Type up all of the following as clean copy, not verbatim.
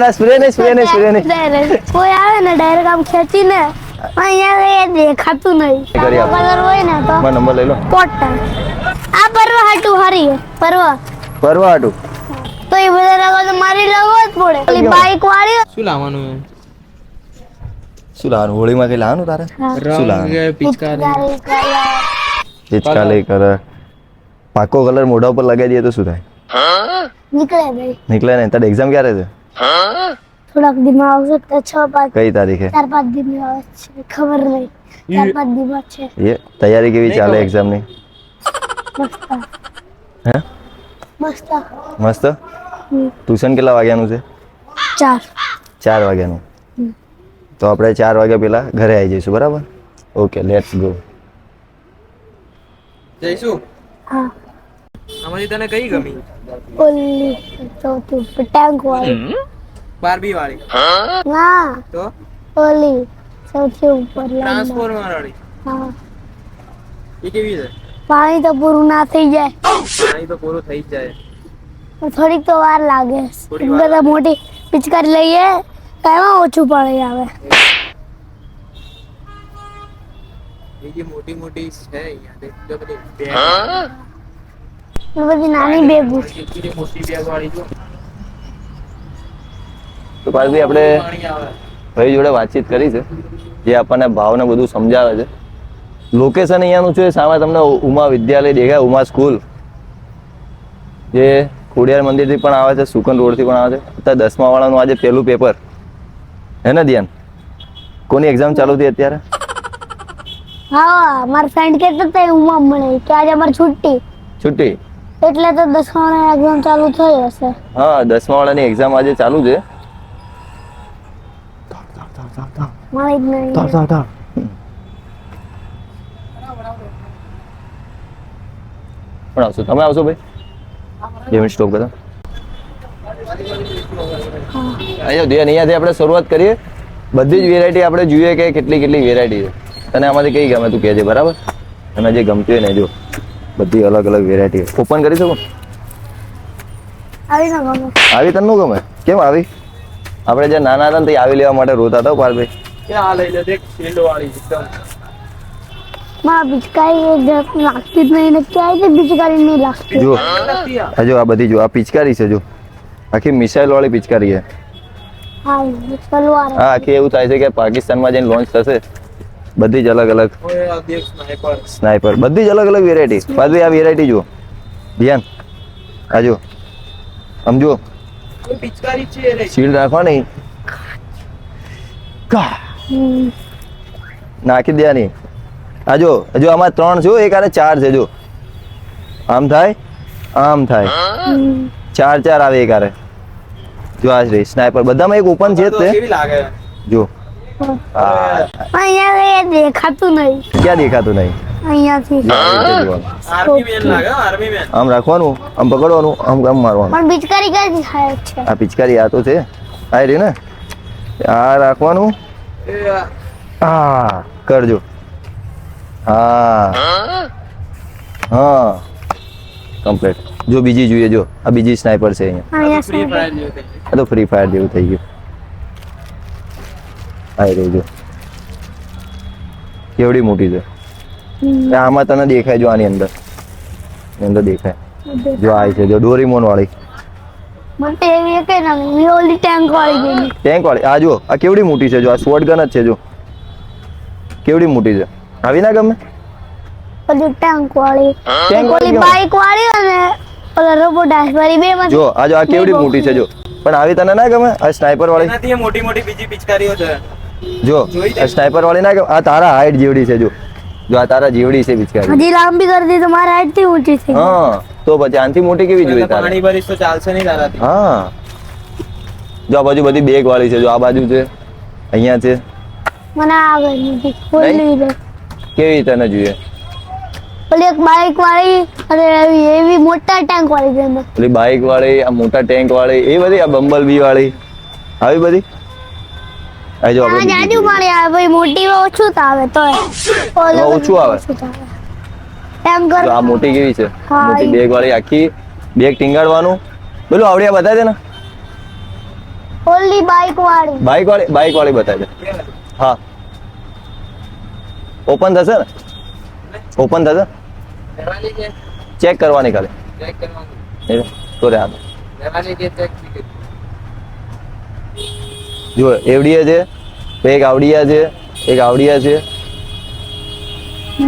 ના સ્પ્રે નહીં કોઈ આવે ને ડાયરેક્ટ આમ ખેંચીને અહીંયા દેખાતું નહીં. કલર હોય ને તો નંબર લઈ લો. કોટન આ પરવા હાટું હારી પરવા હાટું તો એ બધા લગા તો મારી લેવો જ પડે. ઓલી બાઈક વાળી શું લાવવાનું હોળીમાં કઈ લાવવાનું તારે? શું લાવવાનું? પિચકારી કરે. પાકો કલર મોઢા ઉપર લગાવી દઈએ તો શું થાય? નીકળે નહીં. તારી એક્ઝામ ક્યારે છે? થોડાક દિમાગ આવશે તો 6-5 કઈ તારીખે? 4-5 દિન આવે છે ખબર નહીં. 4-5 દિન છે. એ તૈયારી કેવી ચાલે એક્ઝામ ની? મસ્ત. હે મસ્ત. ટ્યુશન કેટલા વાગ્યાનું છે? 4 વાગ્યાનું. તો આપણે 4 વાગ્યા પહેલા ઘરે આવી જઈશું, બરાબર? Okay, let's go. જઈશું. હા. આમાંથી તને કઈ ગમી? ઓલી ચોથી ટેન્ક વાળી. બાર્બી વાળી? ના તો ઓલી સૌથી ઉપર ટ્રાન્સફોર્મર વાળી? હા. એ કેવી છે? પાણી તો પૂરું ના થઈ જાય. પાણી તો પૂરું થઈ જ જાય. થોડીક તો વાર લાગે. બધા મોટી પિચકારી લઈએ તો એમાં ઓછું પાણી આવે. બીજી મોટી મોટી છે અહીંયા દેખ બધી બધી નાની બેગ કેટલી મોટી બેગ વાળી જો. તો પાછી આપણે ભાઈ જોડે વાતચીત કરી છે, જે આપણને ભાવને બધું સમજાવે છે. લોકેશન અહીંયાનું છે, સામે તમને ઉમા વિદ્યાલય દેખાય, ઉમા સ્કૂલ, જે ખોડિયાર મંદિરથી પણ આવે છે, સુકન રોડથી પણ આવે છે. અત્યારે 10મા વાળાનું આજે પહેલું પેપર હે ને ધ્યાન? કોની એક્ઝામ ચાલુ હતી અત્યારે? હા, મારા ફ્રેન્ડ કહેતો હતા ઉમા મને કે આજે અમારી છુટ્ટી એટલે તો 10મા વાળાની એક્ઝામ ચાલુ થઈ હશે. હા, 10મા વાળાની એક્ઝામ આજે ચાલુ છે. મારી જ નહીં. પણ આવશો તમે? આવશો ભાઈ? 2 મિનિટ સ્ટોપ કરો. અહીંયાથી આપણે શરૂઆત કરીએ. બધી જ વેરાયટી આપણે જોઈએ કે કેટલી વેરાયટી છે. તને આમાંથી કઈ ગમે તું કહેજે, બરાબર? તને જે ગમતી હોય ને જો બધી અલગ અલગ વેરાયટી ઓપન કરી શકો. આવી તને ન ગમે? કેમ આવી? આપણે જે નાના હતા ને આવી લેવા માટે રોતા હતા પારભાઈ. આ લઈ લે દેખ શીલ્ડ વાળી એકદમ. માં પિચકારી લાગતી જ નહીં ને ક્યાંય તે પિચકારી નહીં લાગતી. જો આ બધી જો આ પિચકારી છે, જો આખી મિસાઇલ વાળી પિચકારી છે. હા, તલવાર. હા, આખી એવું થાય છે કે પાકિસ્તાનમાં જઈને લોન્ચ થશે. બધી જ અલગ અલગ સ્નાઈપર, બધી જ અલગ અલગ વેરાયટી. પાછી આ વેરાયટી જો ધ્યાન, આ જો સમજો પિચકારી છે રે. શીલ્ડ રાખવાની, નાખી દેવાની. આ જો આમાં 3 છે, એક આને 4 છે. જો આમ થાય 4 આવે એક આરે. જો આ રે સ્નાઈપર, બધામાં એક ઓપન છે જ તે. કેવી લાગે જો અહીંયા દેખાતું નહીં. ક્યાં દેખાતું નહીં? અહીંયાથી આર્મી મેન લાગે. આર્મી મેન આમ રાખવાનું, આમ પકડવાનું, આમ મારવાનું. પણ પિચકારી કઈ થાય છે? આ પિચકારી આ તો છે, આ રે ને, આ રાખવાનું, હા કરજો. હા કમ્પ્લીટ. જો બીજી જોઈએ, જો આ બીજી સ્નાઈપર છે અહીંયા. ફ્રી ફાયર જેવું થઈ આ તો ફ્રી ફાયર જેવું થઈ ગયું. આ રે જો કેવડી મોટી છે. આમાં તને દેખાય, જો આની અંદર દેખાય. જો આ છે, જો ડોરીમોન વાળી. મને એવી એક ના ઓલી ટેન્ક વાળી. આ જો આ કેવડી મોટી છે. જો આ શોટગન જ છે. જો કેવડી મોટી છે. આવી ના ગમે? ઓલી ટેન્ક વાળી, ઓલી બાઈક વાળી અને ઓલા રોબોટ વાળી બે માં. જો આ કેવડી મોટી છે. જો પણ આવી તને ના ગમે? આ સ્નાઈપર વાળી નથી, મોટી મોટી બીજી પિચકારીઓ છે. જો આ સ્નાઈપર વાળી ના ગમે? આ તારા હાઈટ જેવડી છે. જો આ તારા જેવડી છે પિચકારી. હજી લાંબી કરી દી તો મારા હાઈટ થી ઊંચી થઈ. હા, તો પછી આનથી મોટી કેવી જોઈએ તારે? પાણી ભરીશ તો ચાલશે નહીં તારાથી. હા, જો આ બાજુ બધી બેગ વાળી છે. જો આ બાજુ છે, અહીંયા છે. મને આગળ નથી ખોલી દે. કેવી તને જોઈએ? ઓલી એક બાઈક વાળી અને એવી મોટા ટેન્ક વાળી છે. ઓલી બાઈક વાળી, આ મોટા ટેન્ક વાળી, એ બધી. આ બંબલ બી વાળી, આવી બધી. આ જો આપણે જાજુ પાણી આવે ભાઈ, મોટી ઓછું તો આવે તો ઓછું આવે. ટેન્કર જો આ મોટી કેવી છે હા, મોટી ઈ. બેગ વાળી આખી બેગ ટીંગાડવાનું પેલું આવડિયા બતાવી દે ને ઓલી બાઇક વાળી બાઇક વાળી બતાવી દે હા ઓપન થશે ને ઓપન થશે લેવાની કે ચેક કરવાની ખાલી ચેક કરવાનું એ તો રે હાથ લેવાની કે ચેક જો એવડીએ છે એક આવડિયા છે એક આવડિયા છે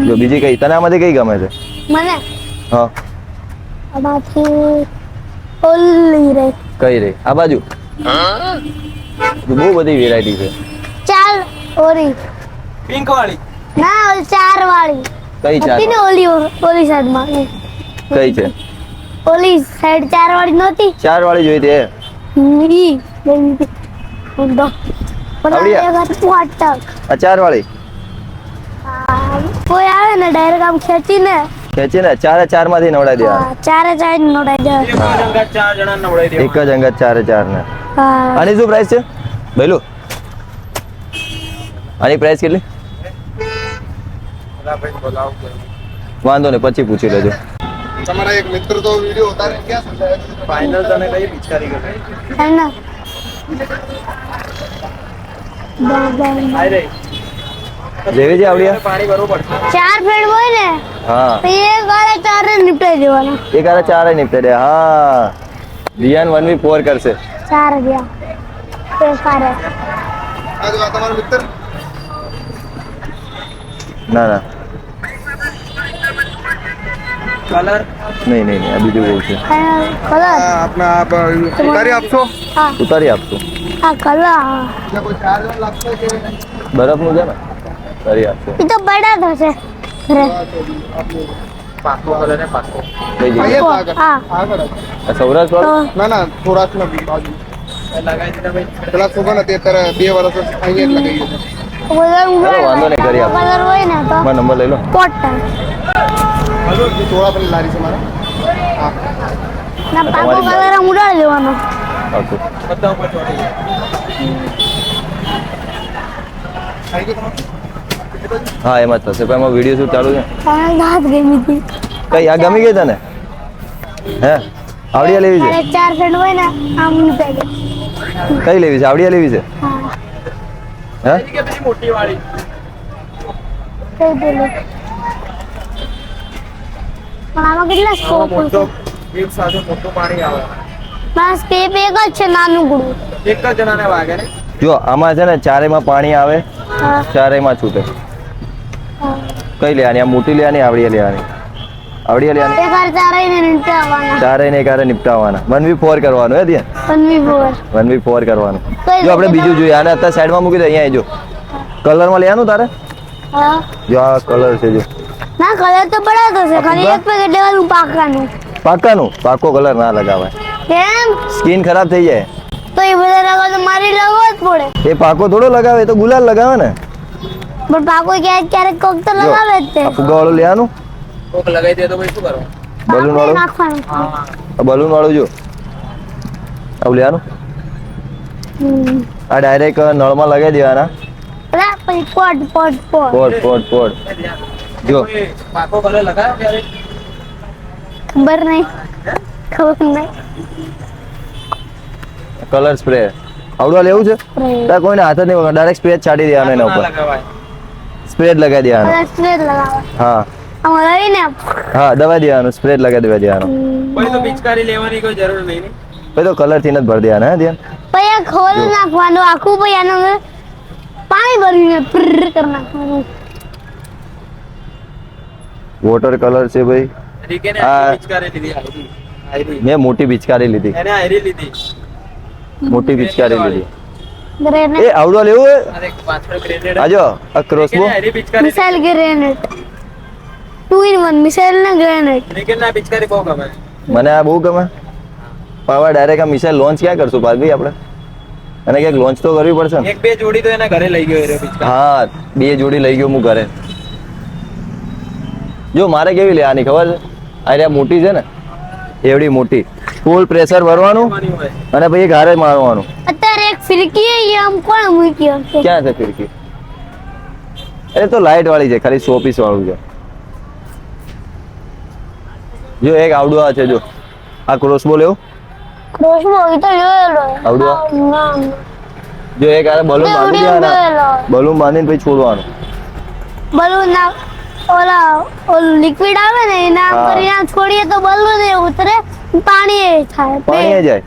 જો બીજી કઈ તને આમાંથી કઈ ગમે છે મને હા આમાંથી ઓલી રે કઈ રે આ બાજુ બહુ બધી વેરાયટી છે ચાર ઓરી પિંક વાળી ના ઓલી ચાર વાળી કઈ ચાર હતી ને ઓલી ઓલી સાઈડ માં કઈ છે ઓલી સાઈડ ચાર વાળી નહોતી ચાર વાળી જોઈ તે ઈ બેબી ઉંડો આવડિયા? વાટક આ ચાર વાળી કોઈ આવે ને ડાયરેક્ટ આમ ખેંચીને ખેંચી ને ચાર માંથી નવડાવી દે હા, ચારે ચાર નોડાઈ જાય એક અંગત 4 જણા નવડાઈ દે એક જ અંગત ચાર ને હા આની શું પ્રાઇસ છે ભઈલું આની પ્રાઇસ કેટલી ભાઈ બોલાવ વાંધો નહીં પછી પૂછી લેજો તમારા એક મિત્ર તો વિડિયો ઉતારે ક્યાં સમજાય ફાઇનલ તને કઈ પિચકારી કરે હે ને આઈ રે જેવી છે આવડિયા પાણી ભરવું પડશે ચાર ફેડ હોય ને હા તો એ ગાળે ચારે નીપટાઈ દેવાના એક આરે ચારે નીપટે દે હા રિયાન 1v4 કરશે ચાર ગયા તે સારે આ જો આ તમારો મિત્ર ના ના કલર નહીં નહીં આ બીજું બહુ છે કલર આપના આપ ઉતારી આપશો હા ઉતારી આપશું આ કલર એટલે કોઈ ચાર્જ લાગશે કે બરફનું છે ને ઉતારી આપશું એ તો બડા થશે ઘરે પાકો કલર ને પાકો કઈ જગ્યાએ અહીંયા આગળ હા આગળ જ. આ સૌરાષ્ટ્ર તો વાળું ના ના થોડાકના બાજુ લગાવી દીધા ભાઈ પેલા છોકરા ને અત્યારે 2 વર્ષ અહીંયા જ લગાવી દીધું કલર વાંધો નહીં, કરી આપો. કલર હોય ને તો મારો નંબર લઈ લો કોટન થોડા પેલી લારી છે મારા હા ના પાકો કલર આમ ઉડાડી દેવાનો પાકું બધા ઉપર ચોટી જાય આવી ગયું તમારું? હા એમાં જ થશે પણ એમાં વિડીયો શૂટ ચાલુ છે હાથ ગમી હતી કઈ આ ગમી ગઈ તને હે આવડિયા લેવી છે અને ચાર ફેડ હોય ને આમ નીપટાઈ જાય કઈ લેવી છે આવડિયા લેવી છે હા હે કે પેલી મોટી વાળી કઈ પેલું પણ આમાં કેટલા સ્કોપ મોટો એક સાથે મોટું પાણી આવે બસ સ્ટેપ એક જ છે નાનું ગુડું એક જ જણાને વાગે ને જો આમાં છે ને ચારેયમાં પાણી આવે હા ચારેયમાં છૂટે હા. કઈ લેવાની આ મોટી લેવાની આવડિયા લેવાની આવડિયા લેવાની એક વાર ચારે ને નીપટાવવાના ચારેયને એક હારે નિપટાવવાના 1v4 કરવાનું હે ધ્યાન પનવી બોર 1v4 કરવાનું કઈ જો આપણે રીતે બીજું જોઈએ આને અત્યારે સાઈડમાં મૂકી દે અહીંયા જો કલરમાં લેવાનું તારે હા જો આ કલર છે જો ના કલર તો બડા થશે ખાલી એક પેકેટ લેવાનું પાકાનું પાકો કલર ના લગાવાય કેમ સ્કિન ખરાબ થઈ જાય તો એ બધા લગાવ તો મારી લગાવવો જ પડે એ પાકો થોડો લગાવે એ તો ગુલાલ લગાવે ને પણ પાકો ક્યારેક ક્યારેક કોક તો જો, લગાવે જ તે આ ફુગ્ગા વાળું લેવાનું કોક લગાવી દે તો ભાઈ શું કરવાનું બલૂન વાળું નાખવાનું હા આ બલૂન વાળું જો આવું લેવાનું આ ડાયરેક્ટ નળમાં લગાવી દેવાના અલા પછી પોટ પોટ જો પાકો કલર લગાવ્યો ક્યારે ખબર નહીં ખબર નહીં કલર સ્પ્રે આવડવા લેવું છે તાર કોઈને હાથ જ નહીં વગાડ ડાયરેક્ટ સ્પ્રે છાડી દેવાનો એના ના ઉપર લગાવાય સ્પ્રે જ લગાવી દેવાનો કલર સ્પ્રે લગાવે હા આમાં લઈને હા દવા દેવાનું સ્પ્રે જ લગાવી દેવાનો કોઈ તો પિચકારી લેવાની કોઈ જરૂર નહીં ને પછી તો કલર થી જ ભરી દેવાના હે ધ્યાન પછી આ ખોલ નાખવાનું આખું પછી આનું અંદર પાણી ભરીને પ્ર કરી નાખવાનું વોટર કલર છે ભાઈ રીકેને આ- આખી પિચકારી લીધી આયરી મેં મોટી પિચકારી લીધી એને આયરી લીધી મોટી પિચકારી લીધી ગ્રેનેડ એ આવડવા લેવું હે અરે પાછળ ગ્રેનેડ આજો આ ક્રોસબો આયરી પિચકારી મિસાઇલ ગ્રેનેડ 2 in 1 મિસાઇલ ને ગ્રેનેડ રીકેન ના પિચકારી બહુ ગમે મને આ બહુ ગમે પાવા ડાયરેક્ટ આ મિસાઇલ લોન્ચ ક્યાં કરશું ભાઈ આપણે અને ક્યાંક લોન્ચ તો કરવી પડશે ને એક બે જોડી તો એના ઘરે લઈ ગયો એ પિચકારી હા 2 જોડી લઈ ગયો હું ઘરે જો મારે કેવી લેવાની ખબર છે આ રહ્યા મોટી છે ને એવડી મોટી ફૂલ પ્રેશર ભરવાનું લેવાની હોય અને પછી એક હારે મારવાનું અત્યારે એક ફિરકી એ આમ કોણ મૂક્યો છે ક્યાં છે ફિરકી એ તો લાઈટ વાળી છે ખાલી 100 પીસ વાળું છે જો એક આવડું આ છે જો આ ક્રોસબો લેવું ક્રોસબો એ તો જોયેલો આવડું આ? ના જો એક આ બલૂન બાંધી દેવાના જોયેલો બલૂન બાંધીને પછી છોડવાનું બલૂન ના ઓલું લિક્વિડ આવે ને એના હા. કરીને છોડીએ તો બલૂન એ ઉતરે પાણી એ થાય પાણી એ જાય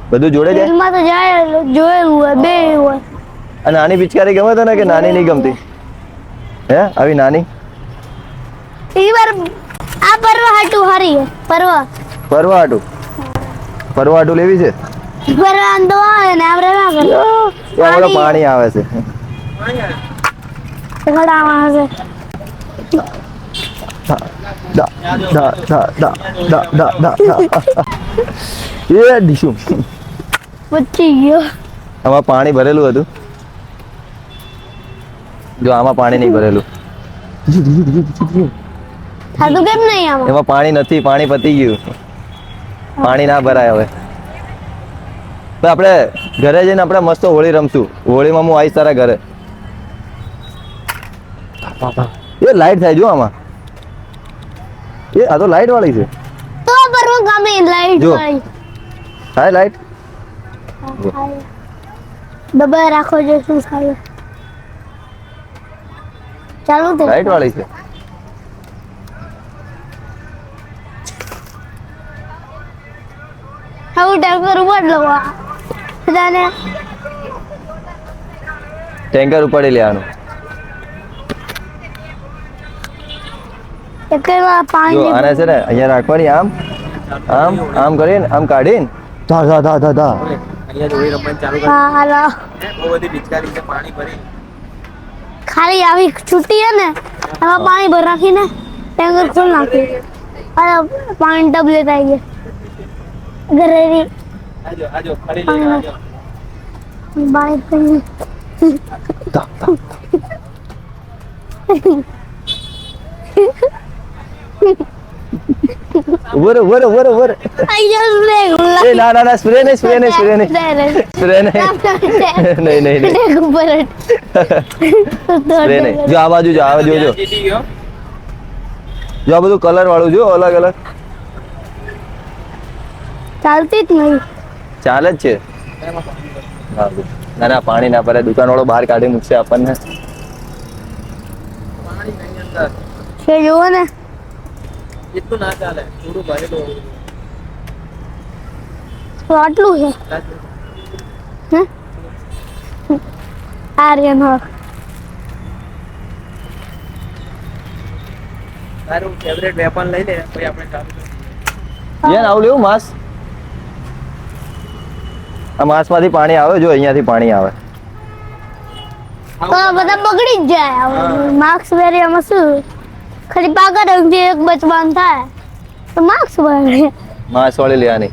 બધું જોડે જાય ફિલ્મમાં તો જાય જોયેલું હોય બે હોય આ નાની પિચકારી ગમે તને કે નાની નહીં ગમતી હે આવી નાની ઈ વાર આ પરવા હાટું હારી હે પરવા પરવાટું લેવી છે પરવા તો આવે ને આપણે ના કરે એમાં તો પાણી આવે છે ઘડામાં હશે દા દા દા દા દા દા દા એ ડીશું બચી ગયો આમાં પાણી ભરેલું હતું જો આમાં પાણી નહીં ભરેલું થાતું કેમ નહીં આમાં એમાં પાણી નથી પાણી પતી ગયું પાણી ના ભરાય હવે તો આપણે ઘરે જઈને આપણે મસ્ત હોળી રમશું હોળીમાં હું આવીશ તારા ઘરે એ લાઈટ થાય જો આમાં એ આ તો લાઈટ વાળી છે તો પરવા ગમે લાઈટ જો. વાળી થાય લાઈટ દબાઈ રાખો જો શું થાય ચાલુ થઈ લાઈટ વાળી છે હવે ટેન્કર બદલો બધાને ટેન્કર ઉપાડી લેવાનું એકલા જો પાણી આને છે ને અહીંયા રાખવાની આમ આમ આમ કરીને આમ કાઢીને ધા ધા ધા ધા ધા અહીંયા જોઈ રમવાનું ચાલુ કરી હા હાલો બહુ બધી પિચકારી છે પાણી ભરી ખાલી આવી છૂટી હે ને એમાં પાણી ભર રાખીને ટેન્કર ખોલ નાખી અરે પાણી ટબ લેતા આવીએ ઘરેથી આજો આજો ફરી લઈ આજો પાણી પીને ધા ધા ઉભો રે આઈ જસ લે એ ના ના ના સ્પ્રે નહીં સ્પ્રે નહીં સ્પ્રે નહીં સ્પ્રે નહીં નહીં નહીં નહીં ઉપર સ્પ્રે નહીં જો આ બાજુ જો આ બાજુ જો જીતી ગયો જો આ બધું કલર વાળું જો અલગ અલગ ચાલતી જ નહીં ચાલે જ છે હા, ના ના પાણી ના ભરે દુકાન વાળો બહાર કાઢી મૂકશે આપણને પાણી નહીં અંદર છે જુઓ ને એટલું ના ચાલે થોડું ભરેલું હોવું તો આટલું છે જોઈએ. હે આર્યન હો તારું ફેવરેટ વેપન લઈ લે પછી આપણે ચાલુ કરીએ. યાર આવું લેવું માંસ આ માંસ માંથી પાણી આવે જો અહીંયાથી પાણી આવે તો બધા બગડી જ જાય માર્ક્સ વેરિયામાં શું ખાલી પાકા રંગથી એક બચવાનું થાય તો માર્ક્સ બગડે માંસ વાળી લેવાની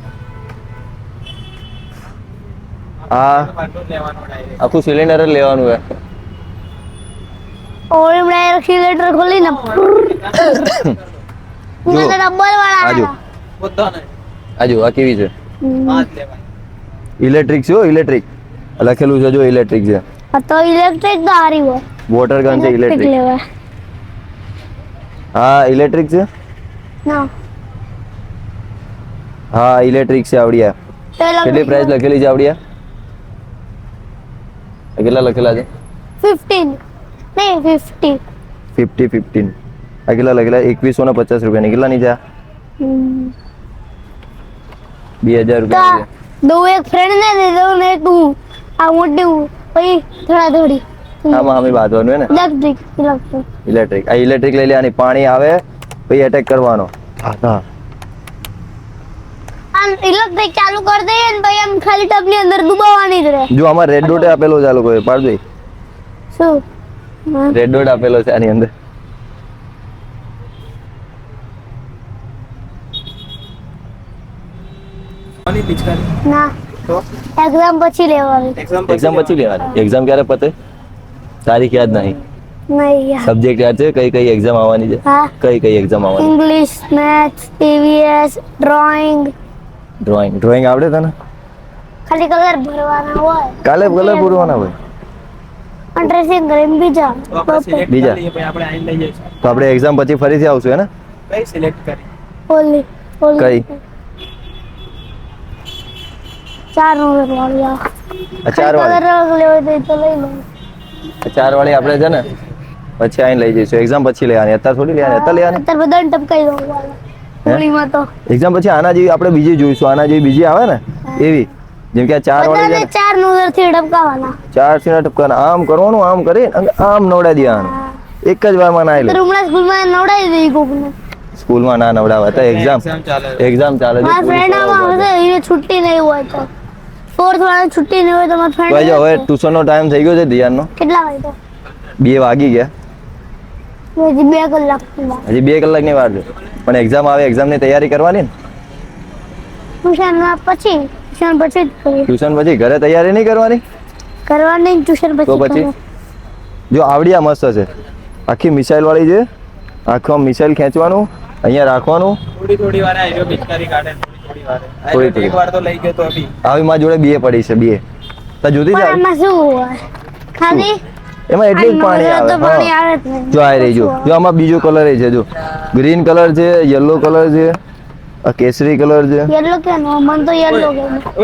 હા પાટલું જ લેવાનું direct. આખું સિલિન્ડર જ લેવાનું હે ઓળી ડાયરેક્ટ સિલેન્ડર ખોલીને જો ડબલ વાળા આજો બધા નહીં. આજો આ કેવી છે પાંચ લેવાય. ઇલેક્ટ્રિક છે ઇલેક્ટ્રિક લખેલું છે જો ઇલેક્ટ્રિક છે આ તો ઇલેક્ટ્રિક તો હારી હોય વોટર ગન છે ઇલેક્ટ્રિક લેવાય હા ઇલેક્ટ્રિક છે ના હા ઇલેક્ટ્રિક છે આવડિયા કેટલી પ્રાઇસ લખેલી છે આવડિયા આ કેટલા લખેલા છે 15 નહીં 50 15 આ કેટલા લખેલા 2150 રૂપિયાની કેટલાની છે આ? 2000 રૂપિયાની છે દો એક ફ્રેન્ડ ને દે દો ને તું આ મોટી પછી થોડા થોડી આમાં અમે બાંધવાનું હે ને ઇલેક્ટ્રિક ઇલેક્ટ્રિક ઇલેક્ટ્રિક આ ઇલેક્ટ્રિક લઈ લેવાની પાણી આવે પછી અટેક કરવાનો હા હા આમ ઇલેક્ટ્રિક ચાલુ કરી દઈએ ને પછી આમ ખાલી ટબની અંદર ડૂબાવવાની જ રહે જો આમાં રેડ ડોટ આપેલો છે આ લોકોએ પાડજો શું હા. રેડ ડોટ આપેલો છે આની અંદર કોની પિચકારી? ના તો એક્ઝામ પછી લેવાની એક્ઝામ પછી લેવાની એક્ઝામ ક્યારે પતે તારીખ યાદ નહીં નહીં યાર સબ્જેક્ટ યાદ છે કઈ કઈ એક્ઝામ આવવાની છે હા કઈ કઈ એક્ઝામ આવવાની English maths TVS drawing drawing આવડે તને ખાલી કલર ભરવાના હોય કાલે કલર પૂરવાના હોય અને ડ્રેસિંગ કરીને બીજા તો આપણે select બીજા. કરી લઈએ, પછી આપણે આઈને લઈ જઈશું. તો આપણે એક્ઝામ પછી ફરીથી આવશું હે ને કઈ સિલેક્ટ કરી ઓલી કઈ? 4 નંબર વાળી આવે. આ 4 વાળી? કલર લેવો હોય તો લઈ લો. આ 4 વાળી આપણે છે ને પછી આઈને લઈ જઈશું. એક્ઝામ પછી લેવાની, અત્યારે થોડી લેવાની. અત્યારે લેવાની અત્યારે બધાને ટપકાઈ દો હોળીમાં તો એક્ઝામ પછી. આના જેવી આપણે બીજી જોઈશું. આના જેવી બીજી આવે ને એવી, જેમ કે આ 4 વાળી છે બધાને ને, 4 નંબર થી ટપકાવાના. 4 થી ટપકાના. આમ કરવાનું, આમ કરી આમ નવડાવી દેવાનું. એક જ વારમાં નાઈ લે. હમણાં સ્કૂલમાં નવડાવી દઈ કોકને. સ્કૂલમાં ના નવડાવે તો એક્ઝામ ચાલે. ચાલે છે. મારા ફ્રેન્ડ આમાં હશે એને છુટ્ટી નહીં હોય તો 4th વાળા છુટ્ટી નહીં હોય તો મારા ભાઈ જો હવે ફ્રેન્ડ ટ્યુશન નો ટાઈમ થઈ ગયો છે ધ્યાનનો. કેટલા વાગે તો 2 વાગી ગયા. હજી 2 કલાક હજી 2 કલાકની વાર છે. પણ એક્ઝામ આવે, એક્ઝામની તૈયારી કરવાની ને. ટ્યુશન પછી જ કરીએ. ટ્યુશન પછી ઘરે તૈયારી નહીં કરવાની કરવાની ટ્યુશન તો પછી પછી જો આવડી આ મસ્ત છે. આખી મિસાઇલ વાળી છે. આખો મિસાઇલ ખેંચવાનું, અહીંયા રાખવાનું. થોડી વાર આયો પિચકારી કાઢે થોડી વાર. થોડી. એક વાર તો લઈ ગયો તો અભી. આવી મારી જોડે 2 પડી છે, 2. તો જોતી પણ જાય આમાં શું હોય ખાલી એમાં એટલું જ પાણી તો પાણી આવે. આવે જ નહીં. જો આ રહી જો આમાં બીજો કલર છે. જો ગ્રીન કલર છે, યલો કલર છે, આ કેસરી કલર છે. યલો કે નો મન તો યલો ગમે.